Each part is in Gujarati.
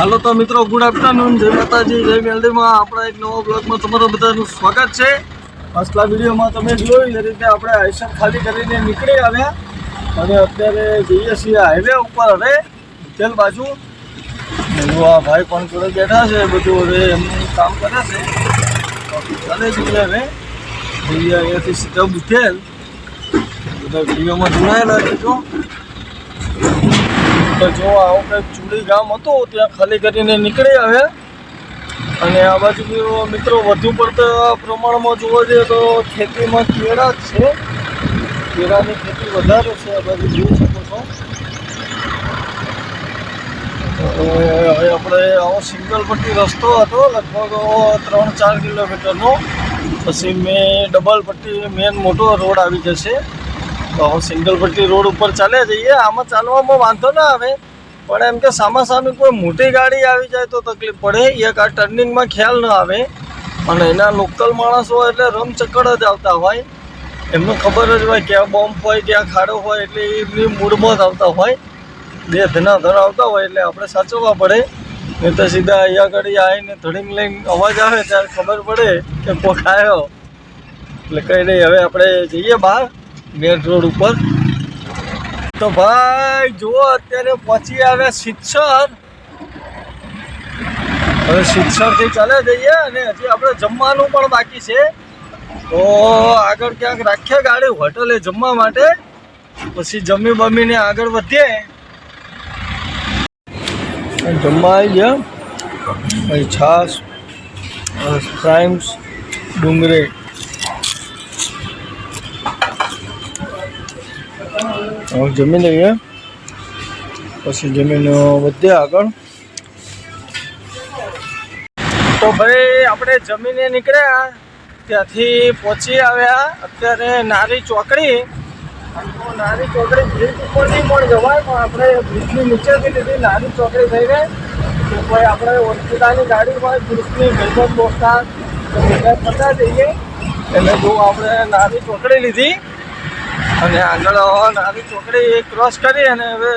હાલો તો મિત્રો, ગુડ આફ્ટરનૂન, જય માતાજી, જય મેલડીમાં આપણા એક નવા બ્લોગમાં તમારું બધાનું સ્વાગત છે. પાછલા વિડીયોમાં તમે જોઈ એ રીતે આપણે આઈસર ખાલી કરીને નીકળી આવ્યા અને અત્યારે જઈએ છીએ હાઈવે ઉપર. હવે તેલ બાજુ આ ભાઈ પણ જોડે બેઠા છે, બધું હવે એમનું કામ કરે છે. ચાલે જઈએ હવે જઈએ અહીંયાથી સીધા બુથેલ. બધા વિડીયોમાં જોડાયેલા રહેજો. તો જો આવું કંઈક ચૂડી ગામ હતું, ત્યાં ખાલી કરીને નીકળી આવ્યા. અને આ બાજુ મિત્રો વધુ પડતા પ્રમાણમાં જોવા જઈએ તો ખેતીમાં કેળા જ છે. કેળાની ખેતી વધારે છે આ બાજુ, જોઈ શકો છો. હવે આપણે આવો સિંગલ પટ્ટી રસ્તો હતો, લગભગ 3-4 કિલોમીટરનો. પછી ડબલ પટ્ટી મેન મોટો રોડ આવી જશે. તો સિંગલ પટ્ટી રોડ ઉપર ચાલ્યા જઈએ. આમાં ચાલવામાં વાંધો ના આવે, પણ એમ કે સામાસામી કોઈ મોટી ગાડી આવી જાય તો તકલીફ પડે. એક આ ટર્નિંગમાં ખ્યાલ ન આવે. અને એના લોકલ માણસો એટલે રમચક્કર જ આવતા હોય, એમને ખબર જ હોય ક્યાં બોમ્બ હોય, ક્યાં ખાડો હોય, એટલે એમની મૂડમાં જ આવતા હોય. બે ધનાધન આવતા હોય એટલે આપણે સાચવવા પડે. નહીં તો સીધા અહીંયા આગળ આવીને ધડીંગ લઈને અવાજ આવે ત્યારે ખબર પડે કે કોક આવ્યો. એટલે કંઈ નહીં, હવે આપણે જઈએ બહાર મેન રોડ ઉપર. તો ભાઈ જુઓ, અત્યારે પહોંચી આવ્યા સિત્સર. હવે સિત્સરથી ચાલે જઈએ અને હજી આપણે જમવાનું પણ બાકી છે. તો આગળ ક્યાંક રાખીએ ગાડી હોટલે જમવા માટે, પછી જમી બમીને આગળ વધીએ. જમવા આવી ગયા ભાઈ, છાશ, પ્રાઇમ્સ, ડુંગળી. જમી લઈએ પછી જમીન વધે આગળ. તો ભાઈ આપણે જમીને નીકળ્યા, ત્યાંથી પહોંચી આવ્યા અત્યારે નારી ચોકડી. નારી ચોકડી બ્રિજ ઉપર નહીં પણ જવાય, પણ આપણે બ્રિજની નીચેથી લીધી નારી ચોકડી થઈને. તો ભાઈ આપણે ઓળખીતાની ગાડી હોય, બ્રિજની ભાઈબંધ દોસ્તાર ફરતા જઈએ. એટલે જો આપણે નારી ચોકડી લીધી અને આગળ નારી ચોકડી ક્રોસ કરી અને હવે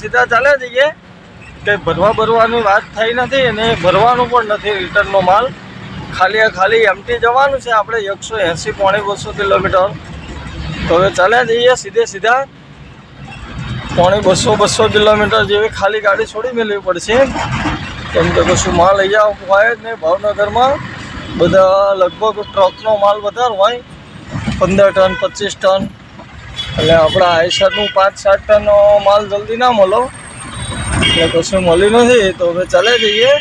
સીધા ચાલ્યા જઈએ. કંઈ ભરવાની વાત થઈ નથી અને ભરવાનું પણ નથી. રિટર્નનો માલ ખાલી એમટી જવાનું છે આપણે 180-200 કિલોમીટર. તો હવે ચાલ્યા જઈએ સીધા 200 કિલોમીટર જેવી ખાલી ગાડી છોડી મેળવી પડશે, કેમ કે કશું માલ અહીંયા હોય જ નહીં. ભાવનગરમાં બધા લગભગ ટ્રકનો માલ વધારે હોય, 15 ટન 25 ટન. એટલે આપણા આઈસરનું 5-7 ટન માલ જલ્દી ના મળો, એટલે કશું મળ્યું નથી. તો હવે ચાલે જઈએ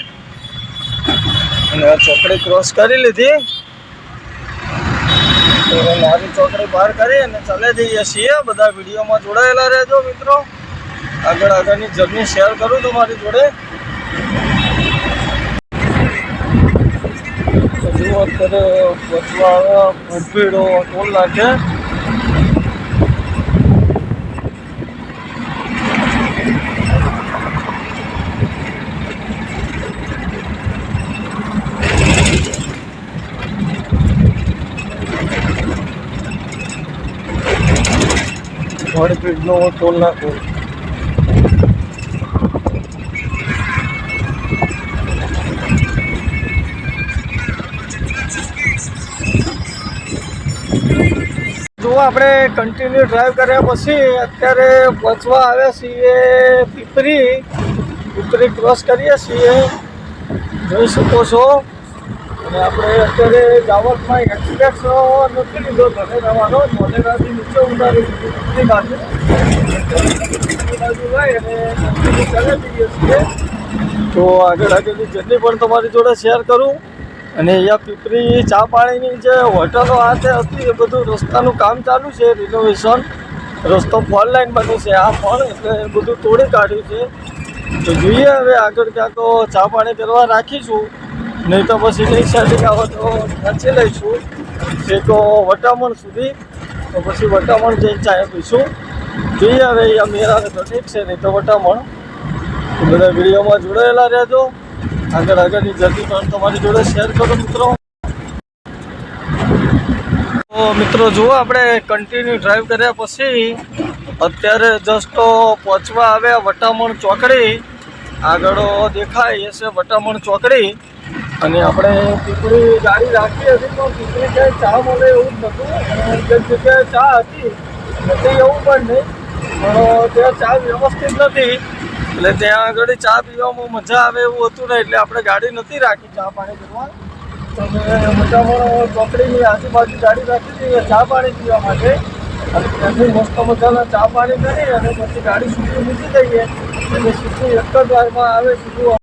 અને આ ચોકડી ક્રોસ કરી લીધી. તો નારી ચોકડી પાર કરી અને ચાલે જઈએ છીએ. બધા વિડીયોમાં જોડાયેલા રહેજો મિત્રો. આગળની જર્ની શેર કરું તમારી જોડે. હજુ અત્યારે પહોંચવા આવ્યા ભીડો ટોલ નાખે. ભીડનો ટોલ નાખો. જો આપણે કન્ટિન્યુ ડ્રાઈવ કર્યા પછી અત્યારે પહોંચવા આવ્યા છીએ પીપરી ક્રોસ કરીએ છીએ, જોઈ શકો છો. અને આપણે અત્યારે જાવરમાં એક્સપ્રેસ નથી લીધો ઘરે જવાનો, મોઢેરાથી નીચે ઉતારી દીધી બાજુ લઈ અને ચાલે જઈએ છીએ. તો આગળની જર્ની પણ તમારી જોડે શેર કરું. અને અહીંયા પીપરી ચા પાણીની જે હોટલો આ તે હતી, એ બધું રસ્તાનું કામ ચાલુ છે, રિનોવેશન. રસ્તો 4 લાઇન બન્યું છે આ પણ, એટલે બધું તોડી કાઢ્યું છે. તો જોઈએ હવે આગળ ક્યાંક ચા પાણી કરવા રાખીશું, નહીં તો પછી નહીં સેટિંગ આવે તો પહોંચી લઈશું એક વટામણ સુધી. તો પછી વટામણ જઈને ચાય પીશું. જોઈએ હવે અહીંયા મેળાને તો ઠીક છે, નહીં તો વટામણ. તો બધા વિડીયોમાં જોડાયેલા રહેજો. આગળની જર્ની પણ તમારી જોડે શેર કરો મિત્રો. તો મિત્રો જુઓ, આપણે કન્ટિન્યુ ડ્રાઈવ કર્યા પછી અત્યારે જસ્ટ પહોંચવા આવ્યા વટામણ ચોકડી. આગળ દેખાય એ છે વટામણ ચોકડી અને આપણે પીપળી ગાડી રાખી હતી પણ પીપળી ક્યાંય ચા મળે એવું જ નહોતું અને એક જગ્યાએ ચા હતી નથી એવું પણ નહીં પણ ત્યાં ચા વ્યવસ્થિત નથી એટલે ત્યાં આગળ ચા પીવામાં મજા આવે એવું હતું ને એટલે આપણે ગાડી નથી રાખી ચા પાણી કરવા અને વટામણ ચોકડીની આજુબાજુ ગાડી રાખી હતી ચા પાણી પીવા માટે અને ત્યાંથી મસ્ત મજાના ચા પાણી કરી અને પછી ગાડી સીધી મૂકી દઈએ એટલે સીધું એક જ વારમાં આવે સીધું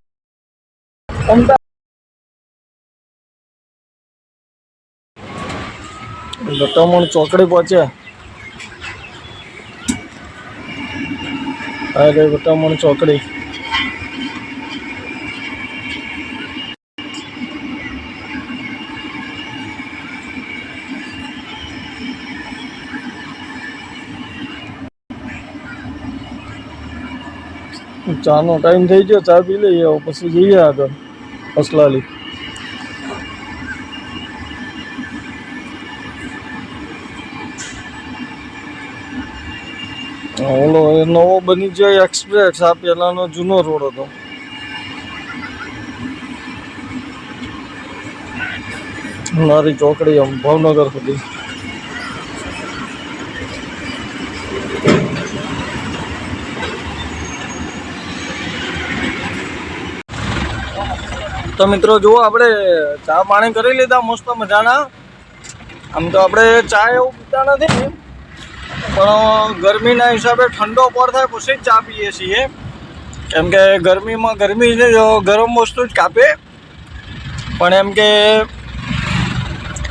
અમદાવાદ વટામણ ચોકડી પહોંચ્યા અરે વટામણ ચોકડી ચાનો ટાઈમ થઈ ગયો ચા પી લઈએ પછી જઈએ આગળ અસલાલી ઓલો નવો બની ગયો એક્સપ્રેસ આ પહેલાનો જૂનો રોડ હતો મારી ચોકડી આમ ભાવનગર સુધી તો મિત્રો જુઓ આપણે ચા પાણી કરી લીધા મસ્ત મજાના આમ તો આપણે ચા એવું પીતા નથી પણ ગરમીના હિસાબે ઠંડો પર થાય પછી જ ચા પીએ છીએ કેમ કે ગરમીમાં ગરમી ગરમ વસ્તુ જ કાપે પણ એમ કે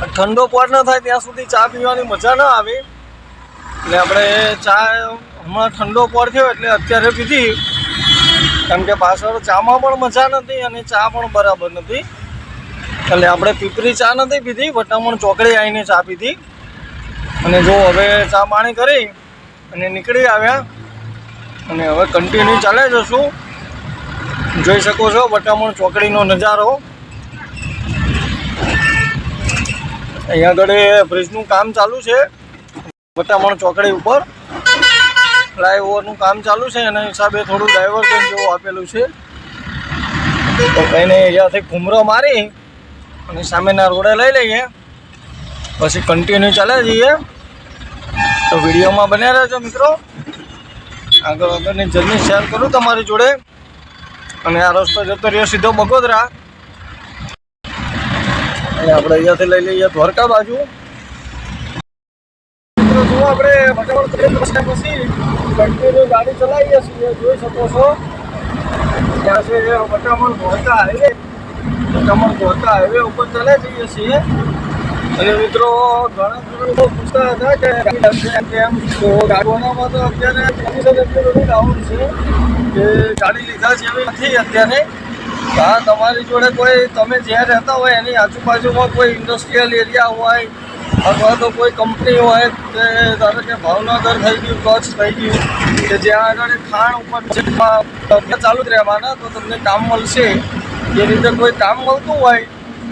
ઠંડો પર ન થાય ત્યાં સુધી ચા પીવાની મજા ન આવે એટલે આપણે ચા હમણાં ઠંડો પર થયો એટલે અત્યારે પીધી કેમ કે પાછળ ચામાં પણ મજા નથી અને ચા પણ બરાબર નથી એટલે આપણે પીપરી ચા નથી પીધી વટામણ ચોકડી આવીને ચા પીધી અને જો હવે ચા પાણી કરી અને નીકળી આવ્યા અને હવે કન્ટિન્યુ ચાલે જશું જોઈ શકો છો વટામણ ચોકડીનો નજારો અહીંયા આગળ બ્રિજનું કામ ચાલુ છે વટામણ ચોકડી ઉપર ફ્લાયઓવરનું કામ ચાલુ છે એના હિસાબે થોડું ડાયવર્ઝન જેવું આપેલું છે તો કહીને અહીંયાથી ઘૂમરો મારી અને સામેના રોડે લઈ લઈએ પછી કન્ટિન્યુ ચાલે જઈએ તો વિડીયોમાં બન્યા રહેજો મિત્રો આગળની જર્ની શેર કરું તમારી જોડે અને આ રસ્તો જતો રહ્યો સીધો બગોદરા અને આપણે અહીંયાથી લઈ લઈએ દ્વારકા બાજુ મિત્રો જુઓ આપણે વટામણ પછી કન્ટિન્યુ ગાડી ચલાવીએ છીએ જોઈ શકો છો ત્યાં છે વટામણ દ્વારકા હાઈવે ઉપર ચલે જઈએ છીએ અને મિત્રો ઘણા લોકો પૂછતા હતા કે કેમ તો ગાડીઓનામાં તો અત્યારે એટલું બધું ડાઉન છે કે ગાડી લીધા જેવી નથી અત્યારે હા તમારી જોડે કોઈ તમે જ્યાં રહેતા હોય એની આજુબાજુમાં કોઈ ઇન્ડસ્ટ્રીયલ એરિયા હોય અથવા તો કોઈ કંપની હોય કે ધારો કે ભાવનગર થઈ ગયું કચ્છ થઈ ગયું કે જ્યાં આગળ ખાણ ઉપર ચાલુ જ રહેવાના તો તમને કામ મળશે એ રીતે કોઈ કામ મળતું હોય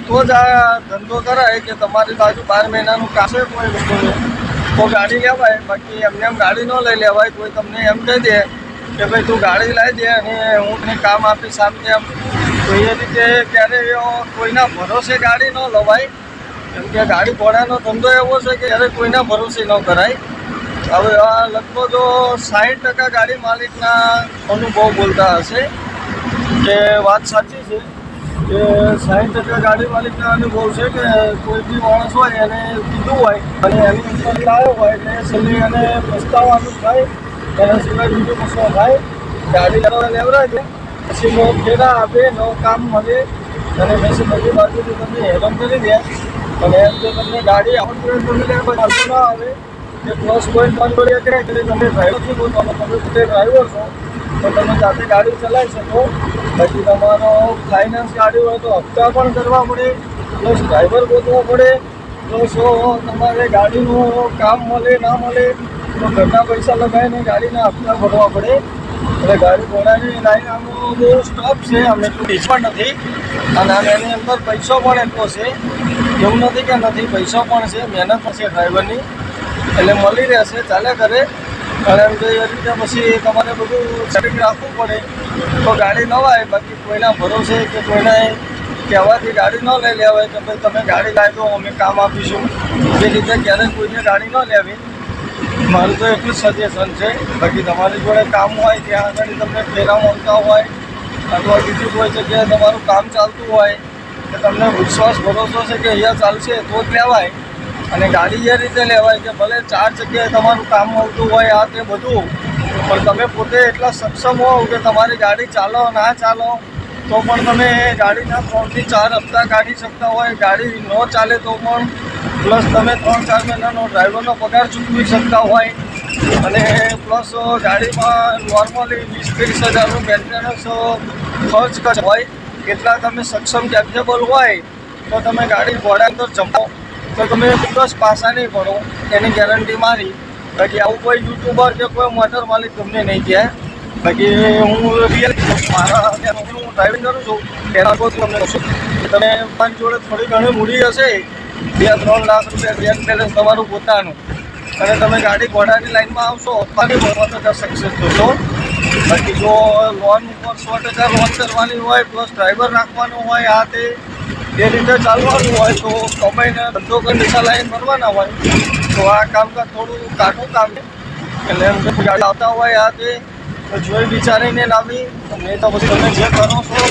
તો જ આ ધંધો કરાય કે તમારી બાજુ 12 મહિનાનું કામ છે કોઈ લોકોને તો ગાડી લેવાય બાકી એમને એમ ગાડી ન લઈ લેવાય કોઈ તમને એમ કહી દે કે ભાઈ તું ગાડી લાવી દે અને હું તને કામ આપીશ આમ તેમ તો એ રીતે ક્યારેય કોઈના ભરોસે ગાડી ન લવાય કેમ કે ગાડી ઘોડાનો ધંધો એવો છે કે ક્યારેય કોઈના ભરોસે ન કરાય હવે આ લગભગ 60% ગાડી માલિકના અનુભવ બોલતા હશે કે વાત સાચી છે કે 60% ગાડી માલિકના અનુભવ છે કે કોઈ બી માણસ હોય એને કીધું હોય અને એની ઉપર લાવ્યો હોય એટલે છેલ્લે એને પસ્તાવાનું થાય એના સિવાય બીજું કશું થાય ગાડી લેવડાય છે પછી નો ફેરા આપે નો કામ મળે અને પછી બધી બાજુથી તમને હેરાન કરી દે અને એમ જો તમને ગાડી આવડતું ના આવે કે પ્લસ પોઈન્ટ બંધ કરી કરે એટલે તમે ડ્રાઈવરથી બોલો તમે પોતે ડ્રાઈવર છો તો તમે જાતે ગાડી ચલાવી શકો પછી તમારો ફાઇનાન્સ ગાડી હોય તો હપ્તા પણ કરવા પડે પ્લસ ડ્રાઈવર ગોતવો પડે પ્લસ તમારે ગાડીનું કામ મળે ના મળે તો ઘરના પૈસા લગાવીને ગાડીના હપ્તા ભરવા પડે એટલે ગાડી ઘોડાની લાઈન આમ બહુ સ્ટોપ છે અમે એટલું પણ નથી અને એની અંદર પૈસો પણ એટલો છે એવું નથી કે નથી પૈસો પણ છે મહેનત પણ છે ડ્રાઈવરની એટલે મળી રહેશે ચાલે કરે કારણ કે એ રીતે પછી તમારે બધું સેટિંગ રાખવું પડે તો ગાડી ન આવે. બાકી કોઈના ભરોસે કે કોઈના કહેવાથી ગાડી ન લઈ લેવાય કે ભાઈ તમે ગાડી લાવી દો અમે કામ આપીશું, એ રીતે ક્યારેય કોઈને ગાડી ન લેવી. મારું તો એટલું જ સજેશન છે. બાકી તમારી જોડે કામ હોય ત્યાં આગળ તમને ફેરા મળતા હોય અથવા બીજી કોઈ જગ્યાએ તમારું કામ ચાલતું હોય કે તમને વિશ્વાસ ભરોસો છે કે અહીંયા ચાલશે તો જ લેવાય. અને ગાડી એ રીતે લેવાય કે ભલે 4 જગ્યાએ તમારું કામ મળતું હોય આ તે બધું, પણ તમે પોતે એટલા સક્ષમ હોવ કે તમારી ગાડી ચાલો ના ચાલો તો પણ તમે ગાડીના 3 થી 4 હપ્તા કાઢી શકતા હોય. ગાડી ન ચાલે તો પણ પ્લસ તમે 3-4 મહિનાનો ડ્રાઈવરનો પગાર ચૂકવી શકતા હોય. અને પ્લસ ગાડીમાં નોર્મલી 20-30 હજારનું મેન્ટેનન્સ ખર્ચ હોય. એટલા તમે સક્ષમ કેપેબલ હોય તો તમે ગાડી ઘોડા અંદર જમો તો તમે બસ પાસા નહીં પડો, એની ગેરંટી મારી. બાકી આવું કોઈ યુટ્યુબર કે કોઈ મોટર માલિક તમને નહીં કહે. બાકી હું રિયલ મારા હું ડ્રાઇવિંગ કરું છું એના પર તમને કહું છું તમે મારી જોડે થોડી ઘણી મૂડી હશે 2-3 લાખ રૂપિયા બેંક બેલેન્સ તમારું પોતાનું, અને તમે ગાડી ઘોડાની લાઈનમાં આવશો પાણી ભરવા તો સક્સેસ થશો. બાકી જો લોન ઉપર 100% લોન કરવાની હોય પ્લસ ડ્રાઈવર રાખવાનો હોય આ તે એ રીતે ચાલવાનું હોય તો કમાઈને ધંધો કરીને પૈસા લાઈન ભરવાના હોય તો આ કામકાજ થોડું કાઠું કામ છે. એટલે એમ કે ગાડી આવતા હોય આ તે તો જોઈ વિચારીને લાવી. નહીં તો પછી તમે જે કરો છો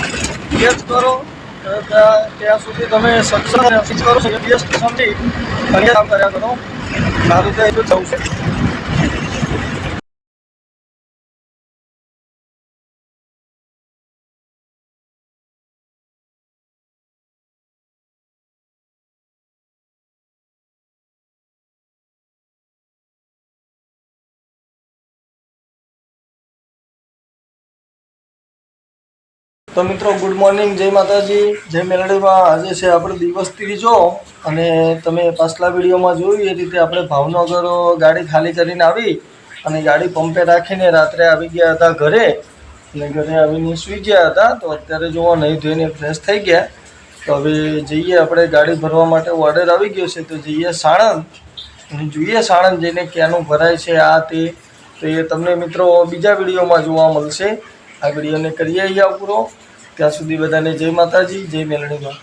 એ જ કરો. ત્યાં સુધી તમે સક્ષમ કરો છો એ બેસ્ટ સમજી અને કામ કર્યા કરો. મારું તો એટલું જવું છે. તો મિત્રો ગુડ મોર્નિંગ, જય માતાજી, જય મેલડીમાં. આજે છે આપણો દિવસ 3જો અને તમે પાછલા વિડીયોમાં જોયું એ રીતે આપણે ભાવનગર ગાડી ખાલી કરીને આવી અને ગાડી પંપે રાખીને રાત્રે આવી ગયા હતા ઘરે. અને ઘરે આવીને સૂઈ ગયા હતા. તો અત્યારે જોવા નહીં ધોઈને ફ્રેશ થઈ ગયા. તો હવે જઈએ આપણે ગાડી ભરવા માટે ઓર્ડર આવી ગયો છે તો જઈએ સાણંદ અને જોઈએ સાણંદ જઈને ક્યાંનું ભરાય છે આ તે. તો એ તમને મિત્રો બીજા વિડીયોમાં જોવા મળશે. આ વિડીયોને કરીએ અહીંયા પૂરો. ત્યાં સુધી બધાને જય માતાજી, જય મેલડીમાં.